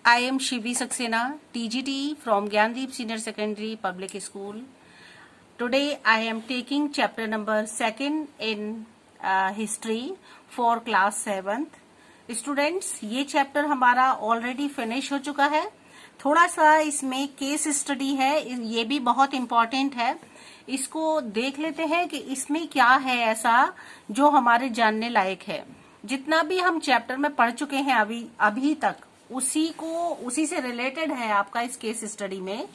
I am Shivi Saxena, TGT from Gyandeep Senior Secondary Public School. Today I am taking chapter number 2nd in history for class 7th. Students, ये chapter हमारा already finish हो चुका है. थोड़ा सा इसमें case study है, ये भी बहुत इम्पोर्टेंट है. इसको देख लेते हैं कि इसमें क्या है ऐसा जो हमारे जानने लायक है. जितना भी हम चैप्टर में पढ़ चुके हैं अभी तक उसी से रिलेटेड है आपका इस केस स्टडी में.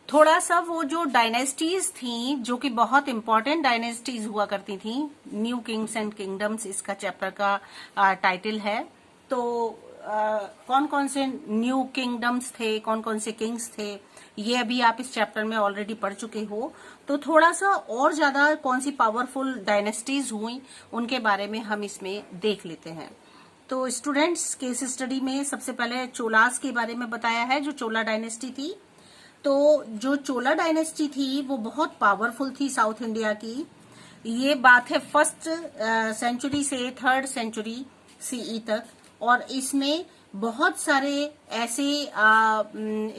थोड़ा सा वो जो डायनेस्टीज थी जो कि बहुत इंपॉर्टेंट डायनेस्टीज हुआ करती थी, न्यू किंग्स एंड किंगडम्स इसका चैप्टर का टाइटल है. तो कौन कौन से न्यू किंगडम्स थे, कौन कौन से किंग्स थे, ये अभी आप इस चैप्टर में ऑलरेडी पढ़ चुके हो. तो थोड़ा सा और ज्यादा कौन सी पावरफुल डायनेस्टीज हुई उनके बारे में हम इसमें देख लेते हैं. तो स्टूडेंट्स, केस स्टडी में सबसे पहले चोलास के बारे में बताया है, जो चोला डायनेस्टी थी. तो जो चोला डायनेस्टी थी वो बहुत पावरफुल थी साउथ इंडिया की. ये बात है फर्स्ट सेंचुरी से थर्ड सेंचुरी सीई तक, और इसमें बहुत सारे ऐसे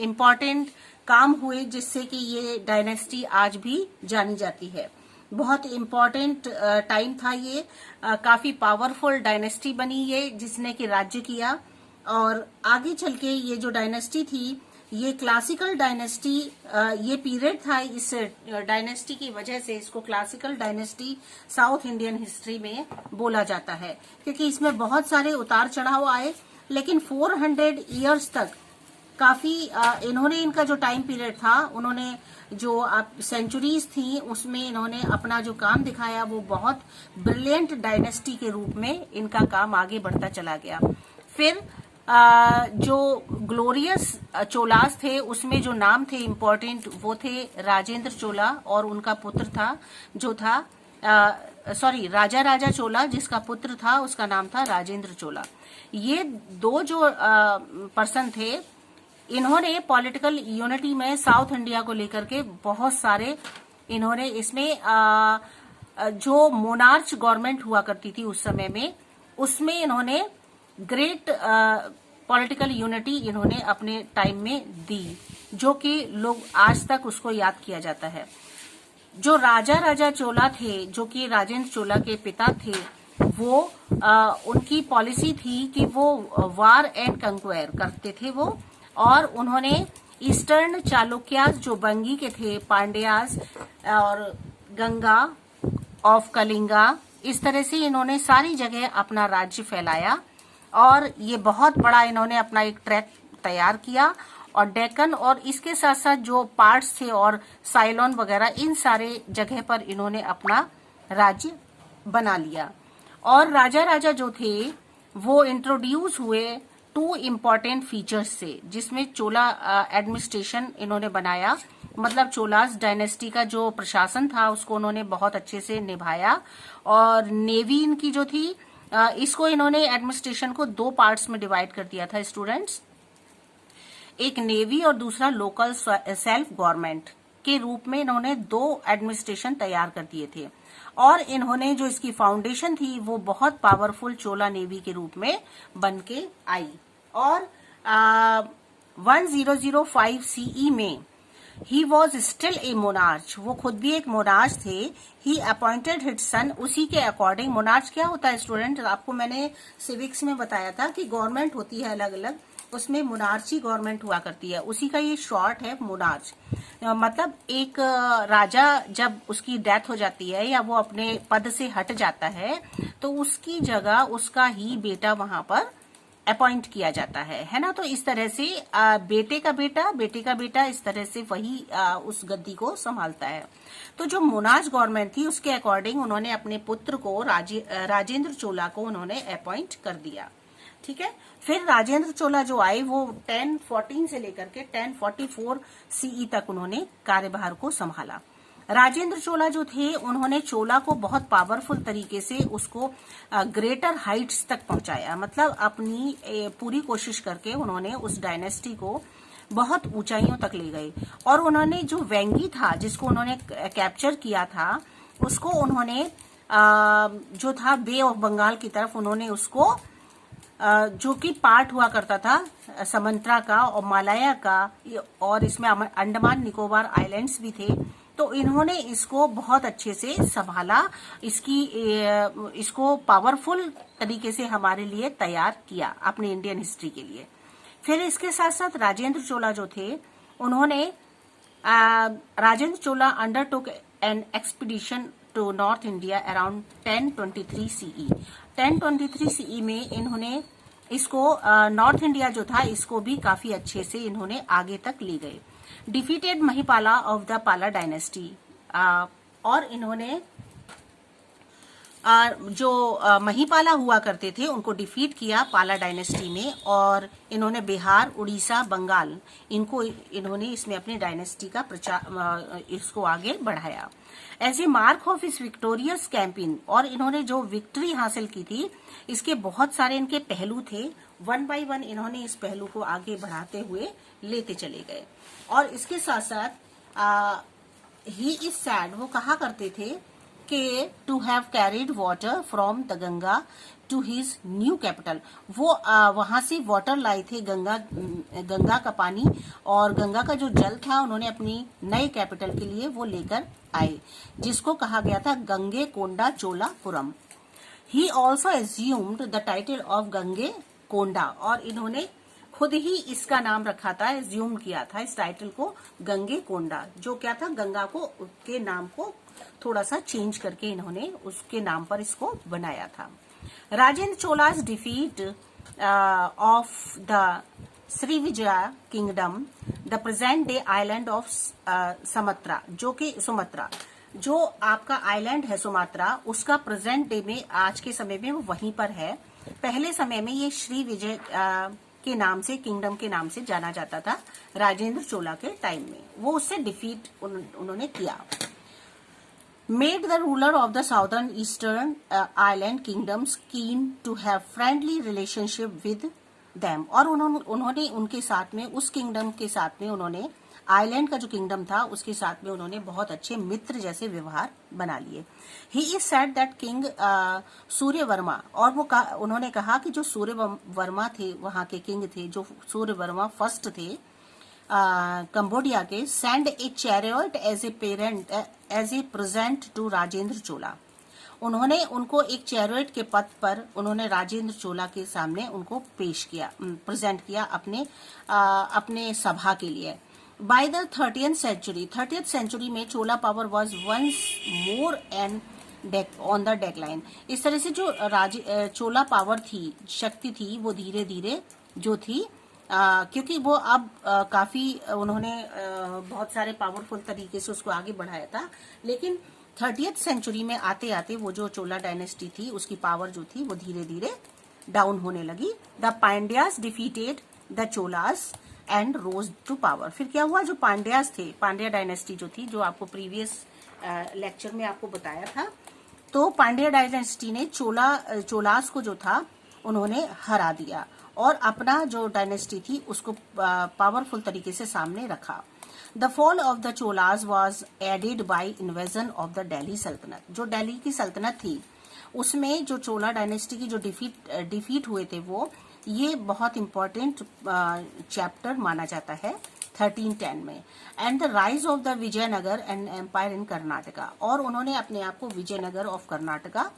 इम्पोर्टेंट काम हुए जिससे कि ये डायनेस्टी आज भी जानी जाती है. बहुत इम्पोर्टेंट टाइम था ये. काफी पावरफुल डायनेस्टी बनी ये, जिसने कि राज्य किया. और आगे चल के ये जो डायनेस्टी थी, ये क्लासिकल डायनेस्टी, ये पीरियड था. इस डायनेस्टी की वजह से इसको classical dynasty south Indian history में बोला जाता है, क्योंकि इसमें बहुत सारे उतार चढ़ाव आए. लेकिन 400 इयर्स तक काफी इन्होंने, इनका जो टाइम पीरियड था, उन्होंने जो सेंचुरीज थी उसमें इन्होंने अपना जो काम दिखाया वो बहुत ब्रिलियंट डायनेस्टी के रूप में इनका काम आगे बढ़ता चला गया. फिर जो ग्लोरियस चोलास थे उसमें जो नाम थे इम्पोर्टेंट, वो थे राजेंद्र चोला और उनका पुत्र था जो था राजा चोला, जिसका पुत्र था उसका नाम था राजेंद्र चोला. ये दो जो पर्सन थे, इन्होंने पॉलिटिकल यूनिटी में साउथ इंडिया को लेकर के बहुत सारे, इन्होंने इसमें जो मोनार्च गवर्नमेंट हुआ करती थी उस समय में, उसमें इन्होंने ग्रेट पॉलिटिकल यूनिटी इन्होंने अपने टाइम में दी, जो कि लोग आज तक उसको याद किया जाता है. जो राजा चोला थे, जो कि राजेंद्र चोला के पिता थे, वो उनकी पॉलिसी थी कि वो वार एंड कंक्वायर करते थे वो. और उन्होंने ईस्टर्न चालुक्यास जो बंगी के थे, पांड्यास और गंगा ऑफ कलिंगा, इस तरह से इन्होंने सारी जगह अपना राज्य फैलाया. और ये बहुत बड़ा इन्होंने अपना एक ट्रैक तैयार किया, और डेक्कन और इसके साथ साथ जो पार्ट्स थे और साइलोन वगैरह, इन सारे जगह पर इन्होंने अपना राज्य बना लिया. और राजा जो थे वो इंट्रोड्यूस हुए 2 इम्पोर्टेंट फीचर्स से, जिसमें चोला एडमिनिस्ट्रेशन इन्होंने बनाया. मतलब चोलास डायनेस्टी का जो प्रशासन था उसको उन्होंने बहुत अच्छे से निभाया. और नेवी इनकी जो थी, इसको इन्होंने एडमिनिस्ट्रेशन को 2 पार्ट्स में डिवाइड कर दिया था स्टूडेंट्स. एक नेवी और दूसरा लोकल सेल्फ गवर्नमेंट के रूप में इन्होंने 2 एडमिनिस्ट्रेशन तैयार कर दिए थे. और इन्होंने जो इसकी फाउंडेशन थी वो बहुत पावरफुल चोला नेवी के रूप में बन के आई. और 1005 सीई में he was still a monarch, वो खुद भी एक मोनार्च थे. ही अपॉइंटेड हिज सन, उसी के अकॉर्डिंग. मोनार्च क्या होता है स्टूडेंट? आपको मैंने सिविक्स में बताया था कि गवर्नमेंट होती है अलग अलग, उसमें मोनार्ची गवर्नमेंट हुआ करती है, उसी का ये शॉर्ट है मोनार्च. मतलब एक राजा जब उसकी डेथ हो जाती है या वो अपने पद से हट जाता है, तो उसकी जगह उसका ही बेटा वहां पर अपॉइंट किया जाता है ना. तो इस तरह से बेटे का बेटा इस तरह से वही उस गद्दी को संभालता है. तो जो मोनार्च गवर्नमेंट थी उसके अकॉर्डिंग उन्होंने अपने पुत्र को राजेंद्र चोला को उन्होंने अपॉइंट कर दिया. ठीक है. फिर राजेंद्र चोला जो आए वो 1014 से लेकर के 1044 सीई तक उन्होंने कार्यभार को संभाला. राजेंद्र चोला जो थे, उन्होंने चोला को बहुत पावरफुल तरीके से उसको ग्रेटर हाइट्स तक पहुंचाया. मतलब अपनी पूरी कोशिश करके उन्होंने उस डायनेस्टी को बहुत ऊंचाइयों तक ले गए. और उन्होंने जो वेंगी था, जिसको उन्होंने कैप्चर किया था, उसको उन्होंने जो था बे ऑफ बंगाल की तरफ उन्होंने उसको जो कि पार्ट हुआ करता था समंत्रा का और मालाया का, और इसमें अंडमान निकोबार आइलैंड्स भी थे। तो इन्होंने इसको बहुत अच्छे से संभाला, इसको पावरफुल तरीके से हमारे लिए तैयार किया अपने इंडियन हिस्ट्री के लिए। फिर इसके साथ साथ राजेंद्र चोला जो थे, उन्होंने Rajendra Chola undertook an expedition to north India around 1023 CE. 1023 CE में इन्होंने इसको नॉर्थ इंडिया जो था इसको भी काफी अच्छे से इन्होंने आगे तक ले गए। डिफीटेड महिपाला ऑफ द पाला डायनेस्टी, और इन्होंने जो महिपाला हुआ करते थे उनको डिफीट किया पाला डायनेस्टी में, और इन्होंने बिहार, उड़ीसा, बंगाल इन्होंने इसमें अपनी डायनेस्टी का प्रचार इसको आगे बढ़ाया। एज ए मार्क ऑफ इस विक्टोरियस कैंपेन, और इन्होंने जो विक्ट्री हासिल की थी इसके बहुत सारे इनके पहलू थे, वन बाय वन इन्होंने इस पहलू को आगे बढ़ाते हुए लेते चले गए। और इसके साथ साथ ही इज सैड, वो कहा करते थे कि to have carried water from the Ganga to his new capital. वो वहां से वाटर लाए थे, गंगा का पानी और गंगा का जो जल था उन्होंने अपनी नए कैपिटल के लिए वो लेकर आए, जिसको कहा गया था Gangaikonda Cholapuram. He also assumed the title of Gangaikonda, और इन्होंने खुद ही इसका नाम रखा था, एज्यूम किया था इस टाइटल को गंगे कोंडा, जो क्या था गंगा को के नाम को थोड़ा सा चेंज करके इन्होंने उसके नाम पर इसको बनाया था। Rajendra Chola's defeat of the Srivijaya kingdom, the present day island of Sumatra, जो कि सुमात्रा जो आपका आइलैंड है सुमात्रा, उसका प्रेजेंट डे में आज के समय में वो वहीं पर है। पहले समय में ये श्री विजय के नाम से, किंगडम के नाम से जाना जाता था राजेंद्र चोला के टाइम में। वो उससे डिफीट उन्होंने किया। made the ruler of the southern eastern island kingdoms keen to have friendly relationship with them, और उन्होंने उनके साथ में, उस किंगडम के साथ में उन्होंने आइलैंड का जो किंगडम था उसके साथ में उन्होंने बहुत अच्छे मित्र जैसे व्यवहार बना लिए। He is said that king Surya Varma, और वो उन्होंने कहा कि जो सूर्य वर्मा थे वहां के किंग थे, जो सूर्य वर्मा फर्स्ट थे कंबोडिया के, send a chariot as a present to Rajendra Chola. उन्होंने उनको एक चैरियट के पद पर उन्होंने राजेंद्र चोला के सामने उनको पेश किया, प्रेजेंट किया अपने सभा के लिए। बाय द 30th सेंचुरी में Chola power was once more and on the decline. इस तरह से जो चोला पावर थी, शक्ति थी, वो धीरे धीरे जो थी, क्योंकि वो अब काफी उन्होंने बहुत सारे पावरफुल तरीके से उसको आगे बढ़ाया था, लेकिन 30th सेंचुरी में आते आते वो जो चोला डायनेस्टी थी उसकी पावर जो थी वो धीरे धीरे डाउन होने लगी। The Pandyas defeated the Cholas and rose to power. फिर क्या हुआ, जो पांड्यास थे, पांड्या डायनेस्टी जो थी, जो आपको प्रीवियस लेक्चर में आपको बताया था, तो पांड्या डायनेस्टी ने चोलास को जो था उन्होंने हरा दिया और अपना जो डायनेस्टी थी उसको पावरफुल तरीके से सामने रखा। The fall of the Cholas was aided by invasion of the Delhi Saltanat. जो दिल्ली की सल्तनत थी उसमें जो चोला डायनेस्टी की जो डिफीट हुए थे, वो ये बहुत इंपॉर्टेंट चैप्टर माना जाता है 1310 में। And the rise of the Vijayanagar and empire in Karnataka, और उन्होंने अपने आप को विजयनगर ऑफ कर्नाटका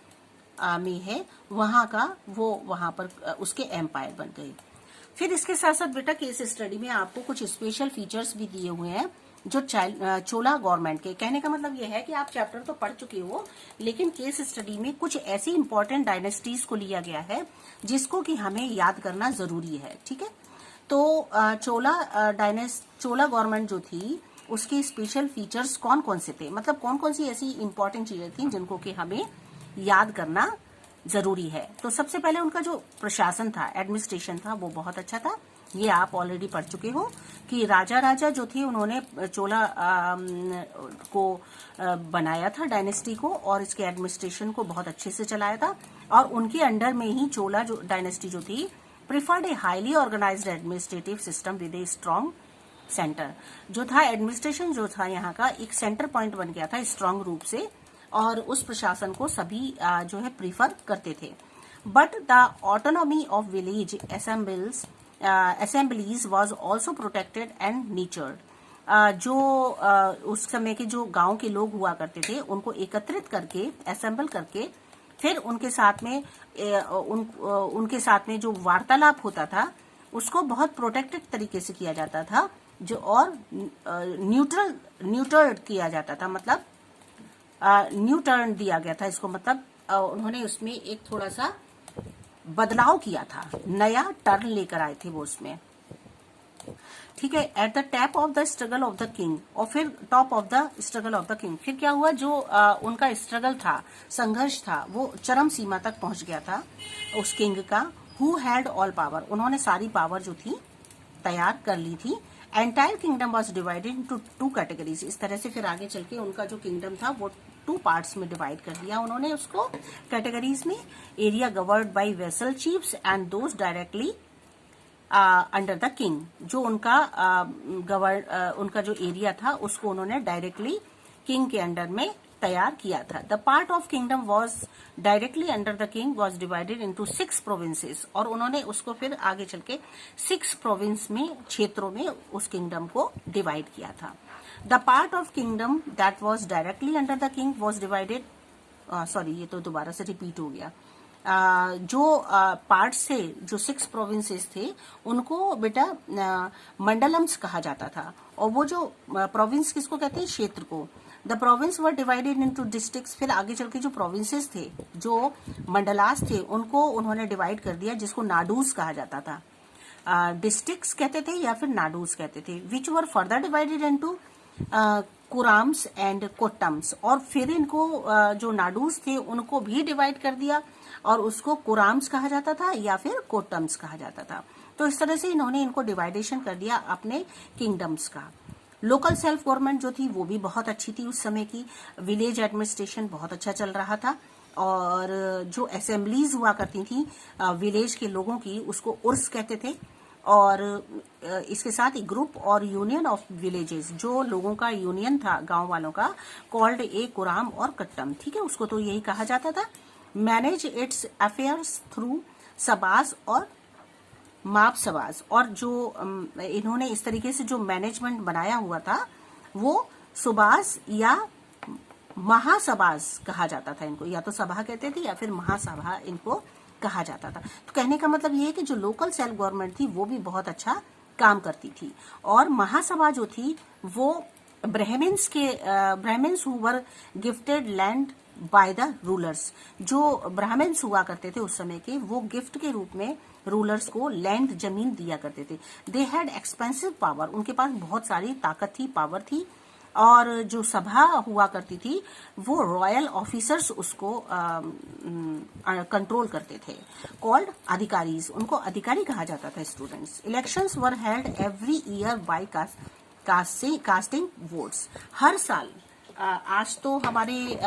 में है वहां का, वो वहां पर उसके एम्पायर बन गए। फिर इसके साथ साथ बेटा केस स्टडी में आपको कुछ स्पेशल फीचर्स भी दिए हुए हैं जो चोला गवर्नमेंट के। कहने का मतलब यह है कि आप चैप्टर तो पढ़ चुके हो, लेकिन केस स्टडी में कुछ ऐसी इंपॉर्टेंट डायनेस्टीज को लिया गया है जिसको कि हमें याद करना जरूरी है, ठीक है। तो चोला गवर्नमेंट जो थी उसके स्पेशल फीचर्स कौन कौन से थे, मतलब कौन कौन सी ऐसी इंपॉर्टेंट चीजें थी जिनको कि हमें याद करना जरूरी है। तो सबसे पहले उनका जो प्रशासन था, एडमिनिस्ट्रेशन था, वो बहुत अच्छा था। ये आप ऑलरेडी पढ़ चुके हो कि राजा जो थे उन्होंने चोला को बनाया था डायनेस्टी को, और इसके एडमिनिस्ट्रेशन को बहुत अच्छे से चलाया था। और उनके अंडर में ही चोला जो डायनेस्टी जो थी preferred a highly organised administrative system with a strong centre. जो था एडमिनिस्ट्रेशन जो था यहाँ का एक सेंटर पॉइंट बन गया था स्ट्रांग रूप से, और उस प्रशासन को सभी जो है प्रीफर करते थे। but the autonomy of village assemblies was also protected and nurtured. जो उस समय के जो गांव के लोग हुआ करते थे उनको एकत्रित करके असेंबल करके फिर उनके साथ में उनके साथ में जो वार्तालाप होता था उसको बहुत प्रोटेक्टेड तरीके से किया जाता था, जो और न्यूट्रल किया जाता था, मतलब न्यू टर्न दिया गया था इसको, मतलब उन्होंने उसमें एक थोड़ा सा बदलाव किया था, नया टर्न लेकर आए थे वो उसमें, ठीक है। At the top of the struggle of the king, और फिर top of the struggle of the king, फिर क्या हुआ, जो उनका स्ट्रगल था, संघर्ष था, वो चरम सीमा तक पहुंच गया था उस किंग का। हु हैड ऑल पावर, उन्होंने सारी पावर जो थी तैयार कर ली थी। Entire kingdom was divided into 2 categories, इस तरह से फिर आगे चल के उनका जो किंगडम था वो 2 पार्ट्स में डिवाइड कर दिया उन्होंने उसको कैटेगरीज में। Area governed bye vessel chiefs and those directly under the king, जो उनका उनका जो एरिया था उसको उन्होंने डायरेक्टली किंग के अंडर में तैयार किया था। The part of kingdom was directly under the king was divided into 6 provinces, और उन्होंने उसको फिर आगे चल के 6 प्रोविंस में, क्षेत्रों में उस किंगडम को डिवाइड किया था। The part of kingdom that was directly under the king was divided, sorry ये तो दोबारा से रिपीट हो गया। जो पार्ट्स थे, जो 6 प्रोविंसेस थे, उनको बेटा मंडलम्स कहा जाता था, और वो जो प्रोविंस किसको कहते हैं, क्षेत्र को। The province were divided into districts, फिर आगे चल के जो प्रोविंसेस थे, जो मंडलास थे, उनको उन्होंने डिवाइड कर दिया, जिसको नाडूस कहा जाता था। डिस्ट्रिक्ट्स कहते थे या फिर नाडूस कहते थे, विच वर फर्दर डिवाइडेड इनटू कुराम्स एंड कोट्टम्स, और फिर इनको जो नाडूस थे उनको भी डिवाइड कर दिया और उसको कुराम्स कहा जाता था या फिर कोट्टम्स कहा जाता था। तो इस तरह से इन्होंने इनको डिवाइडेशन कर दिया अपने किंगडम्स का। लोकल सेल्फ गवर्नमेंट जो थी वो भी बहुत अच्छी थी उस समय की, विलेज एडमिनिस्ट्रेशन बहुत अच्छा चल रहा था, और जो असेंबलीज हुआ करती थी विलेज के लोगों की, उसको उर्स कहते थे, और इसके साथ ही ग्रुप और यूनियन ऑफ विलेजेस, जो लोगों का यूनियन था गांव वालों का, कॉल्ड ए कुराम और कट्टम, ठीक है, उसको तो यही कहा जाता था। मैनेज इट्स अफेयर्स थ्रू सबास और माप सबास, और जो इन्होंने इस तरीके से जो मैनेजमेंट बनाया हुआ था वो सुबास या महासबास कहा जाता था इनको, या तो सभा कहते थे या फिर महासभा इनको कहा जाता था। तो कहने का मतलब ये है कि जो लोकल सेल्फ गवर्नमेंट थी वो भी बहुत अच्छा काम करती थी, और महासभा जो थी वो Brahmans who were gifted land by the rulers, जो ब्राह्मण्स हुआ करते थे उस समय के, वो गिफ्ट के रूप में रूलर्स को लैंड, जमीन दिया करते थे। दे हैड एक्सपेंसिव पावर, उनके पास बहुत सारी ताकत थी, पावर थी, और जो सभा हुआ करती थी वो रॉयल ऑफिसर्स उसको कंट्रोल करते थे, कॉल्ड अधिकारीज, उनको अधिकारी कहा जाता था। Students, elections were held every year by casting votes, हर साल। आज तो हमारे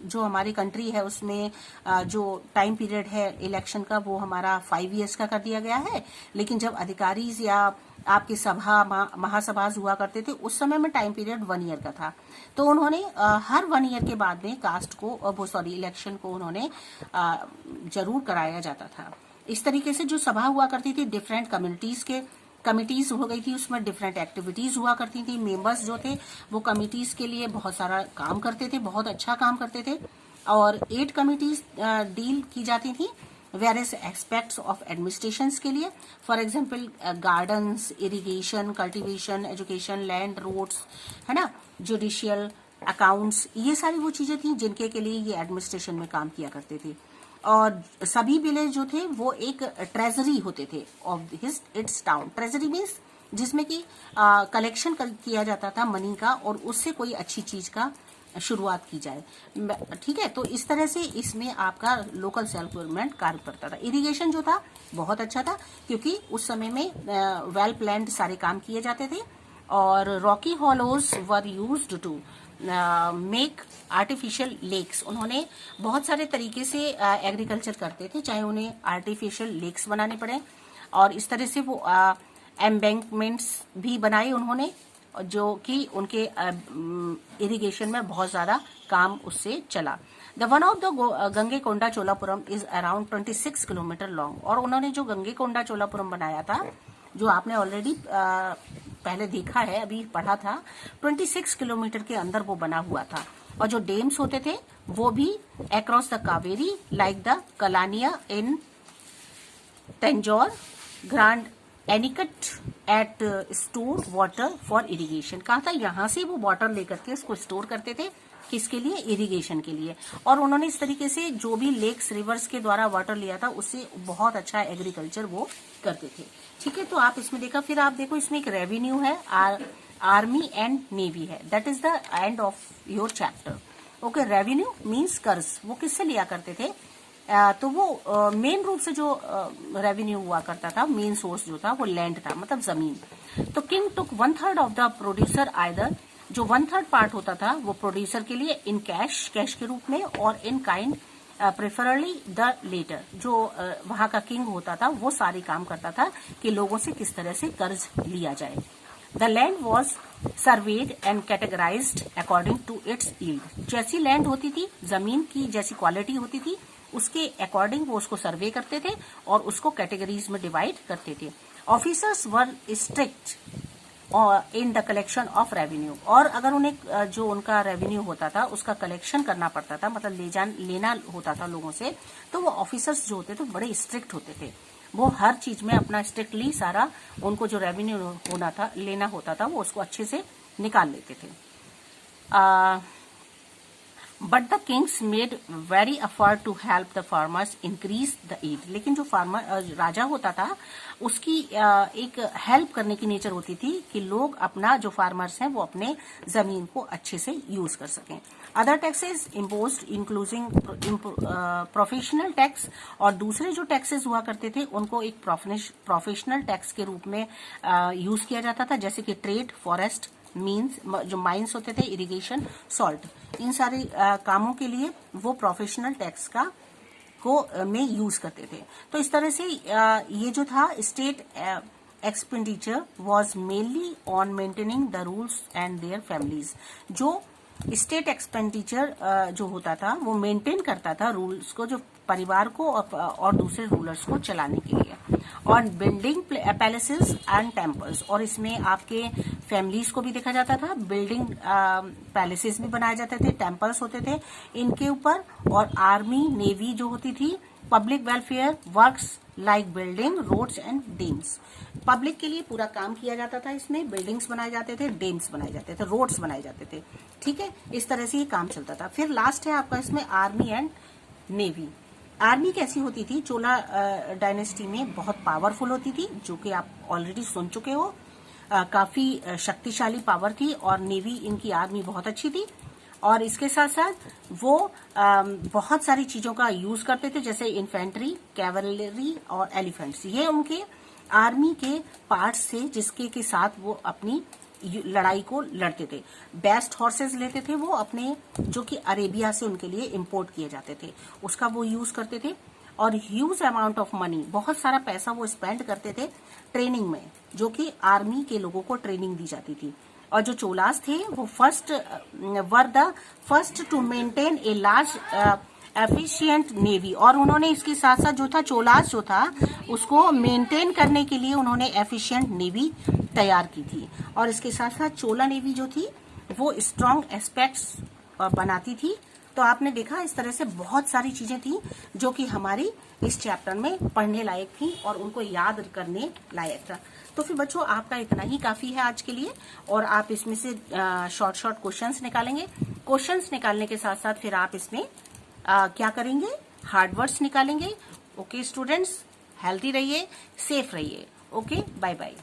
जो हमारी कंट्री है उसमें जो टाइम पीरियड है इलेक्शन का वो हमारा 5 इयर्स का कर दिया गया है, लेकिन जब अधिकारी या आपकी सभा महासभा हुआ करते थे उस समय में टाइम पीरियड 1 ईयर का था। तो उन्होंने हर 1 ईयर के बाद में कास्ट को इलेक्शन को उन्होंने जरूर कराया जाता था। इस तरीके से जो सभा हुआ करती थी डिफरेंट कमिटीज हो गई थी, उसमें डिफरेंट एक्टिविटीज हुआ करती थी। मेंबर्स जो थे वो कमिटीज के लिए बहुत सारा काम करते थे, बहुत अच्छा काम करते थे, और 8 कमिटीज डील की जाती थी वेरियस एस्पेक्ट्स ऑफ एडमिनिस्ट्रेशन के लिए। For example gardens, irrigation, cultivation, education, land, roads, है ना, जुडिशियल, अकाउंट्स, ये सारी वो चीजें थी जिनके के लिए ये एडमिनिस्ट्रेशन में काम किया करते थे। और सभी विलेज जो थे वो एक ट्रेजरी होते थे of its town. Treasury means जिसमें कि कलेक्शन किया जाता था मनी का, और उससे कोई अच्छी चीज का शुरुआत की जाए, ठीक है। तो इस तरह से इसमें आपका लोकल सेल्फ गवर्नमेंट कार्य करता था। इरिगेशन जो था बहुत अच्छा था, क्योंकि उस समय में वेल प्लान्ड सारे काम किए जाते थे, और rocky hollows were used to make artificial lakes, उन्होंने बहुत सारे तरीके से एग्रीकल्चर करते थे, चाहे उन्हें आर्टिफिशियल लेक्स बनाने पड़े, और इस तरह से वो एम्बैंकमेंट्स भी बनाए उन्होंने, जो कि उनके इरिगेशन में बहुत ज्यादा काम उससे चला। The one of the Gangaikonda Cholapuram is around 26 kilometre long. और उन्होंने जो गंगेकोंडा चोलापुरम बनाया था, जो आपने ऑलरेडी पहले देखा है, अभी पढ़ा था, 26 किलोमीटर के अंदर वो बना हुआ था। और जो डेम्स होते थे वो भी across the Kaveri, like the Kallanai in Tanjore, grand anicut at store water for irrigation. कहा था यहां से वो वाटर लेकर के इसको स्टोर करते थे, किसके लिए? इरिगेशन के लिए। और उन्होंने इस तरीके से जो भी लेक्स रिवर्स के द्वारा वाटर लिया था उससे बहुत अच्छा एग्रीकल्चर वो करते थे। ठीक है, तो आप इसमें देखा, फिर आप देखो इसमें एक रेवेन्यू है, आर्मी एंड नेवी है। That is the end of your chapter. Okay, revenue means कर्ज, वो किससे लिया करते थे? तो वो मेन रूप से जो रेवेन्यू हुआ करता था, मेन सोर्स जो था वो लैंड था, मतलब जमीन। तो king took 1/3 of the producer either, जो 1/3 पार्ट होता था वो प्रोड्यूसर के लिए इन कैश, कैश के रूप में, और in kind preferably the latter. जो वहां का किंग होता था वो सारे काम करता था कि लोगों से किस तरह से कर्ज लिया जाए। The land was surveyed and categorised according to its yield. जैसी लैंड होती थी, जमीन की जैसी क्वालिटी होती थी, उसके अकॉर्डिंग वो उसको सर्वे करते थे और उसको कैटेगरीज में डिवाइड करते थे। Officers were strict in the collection of revenue. और अगर उन्हें जो उनका रेवेन्यू होता था उसका कलेक्शन करना पड़ता था, मतलब लेना होता था लोगों से, तो वो ऑफिसर्स जो होते थे बड़े स्ट्रिक्ट होते थे। वो हर चीज में अपना स्ट्रिक्टली सारा उनको जो रेवेन्यू होना था, लेना होता था, वो उसको अच्छे से निकाल लेते थे। But the kings made very effort to help the farmers increase the yield. लेकिन जो फार्मर राजा होता था उसकी एक हेल्प करने की नेचर होती थी कि लोग अपना, जो फार्मर्स हैं वो अपने जमीन को अच्छे से यूज कर सकें। Other taxes imposed including professional tax, और दूसरे जो टैक्सेस हुआ करते थे उनको एक प्रोफेशनल टैक्स के रूप में यूज किया जाता था, जैसे कि ट्रेड, फॉरेस्ट, मीन्स जो माइंस होते थे, इरिगेशन, सॉल्ट, इन सारे कामों के लिए वो प्रोफेशनल टैक्स का में यूज करते थे। तो इस तरह से ये जो था state expenditure was mainly on maintaining the rules and their families. जो स्टेट एक्सपेंडिचर जो होता था वो मेंटेन करता था रूल्स को, जो परिवार को और दूसरे रूलर्स को चलाने के लिए। और बिल्डिंग पैलेसेस एंड टेम्पल्स, और इसमें आपके फैमिलीज को भी देखा जाता था। बिल्डिंग पैलेसेस भी बनाए जाते थे, टेम्पल्स होते थे इनके ऊपर। और आर्मी, नेवी जो होती थी, public welfare works like building, roads and dams. Public के लिए पूरा काम किया जाता था, इसमें बिल्डिंग्स बनाए जाते थे, डेम्स बनाए जाते थे, रोड्स बनाए जाते थे। ठीक है, इस तरह से ये काम चलता था। फिर लास्ट है आपका इसमें आर्मी एंड नेवी। आर्मी कैसी होती थी? चोला डायनेस्टी में बहुत पावरफुल होती थी, जो कि आप ऑलरेडी सुन चुके हो। काफी शक्तिशाली पावर थी, और नेवी, इनकी आर्मी बहुत अच्छी थी। और इसके साथ साथ वो बहुत सारी चीजों का यूज करते थे, जैसे इन्फेंट्री, कैवलरी और एलिफेंट्स। ये उनके आर्मी के पार्ट्स थे जिसके के साथ वो अपनी लड़ाई को लड़ते थे। बेस्ट हॉर्सेस लेते थे वो अपने, जो कि अरेबिया से उनके लिए इंपोर्ट किए जाते थे, उसका वो यूज करते थे। और ह्यूज अमाउंट ऑफ मनी, बहुत सारा पैसा वो स्पेंड करते थे ट्रेनिंग में, जो कि आर्मी के लोगों को ट्रेनिंग दी जाती थी। और जो चोलास थे वो were the first to maintain a large efficient navy. और उन्होंने इसके साथ साथ जो था, चोलास जो था उसको मेंटेन करने के लिए उन्होंने एफिशिएंट नेवी तैयार की थी। और इसके साथ साथ चोला नेवी जो थी वो स्ट्रांग एस्पेक्ट्स बनाती थी। तो आपने देखा इस तरह से बहुत सारी चीजें थी जो कि हमारी इस चैप्टर में पढ़ने लायक थी और उनको याद करने लायक था। तो फिर बच्चों आपका इतना ही काफी है आज के लिए, और आप इसमें से शॉर्ट क्वेश्चंस निकालेंगे। क्वेश्चंस निकालने के साथ साथ फिर आप इसमें क्या करेंगे? हार्ड वर्ड्स निकालेंगे। ओके स्टूडेंट्स, हेल्दी रहिए, सेफ रहिए। Okay, bye bye.